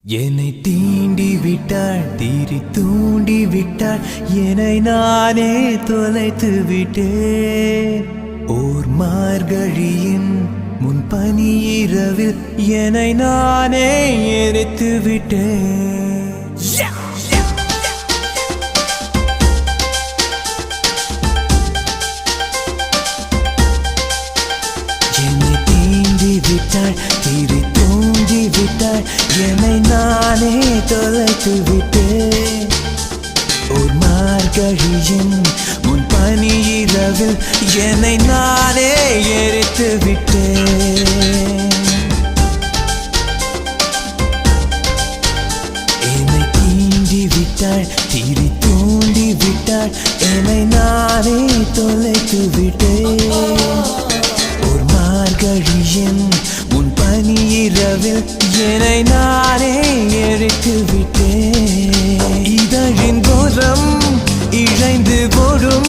என்னை தீண்டி விட்டாள் தீரி தூண்டி விட்டாள் என்னை நானே தொலைத்து விட்டேன். ஓர் மார்கழியின் முன்பனி இரவில் என்னை நானே எரித்து விட்டேன். என்னை தீண்டி விட்டாள் தீரி தூண்டி விட்டாள் என்னை நானே தொலைத்து விட்டேன். ஒரு மார்கழியின் முன்பனி இரவில் என்னை நானே எரித்து விட்டேன். என்னை தீண்டி விட்டாள் தீரி தூண்டி விட்டாள் என்னை நானே தொலைத்து விட்டேன். ஒரு மார்கழியின் முன்பனி இரவில் என்னை நானே எரித்து விட்டேன். இதழின் கோரம் இழைந்து போடும்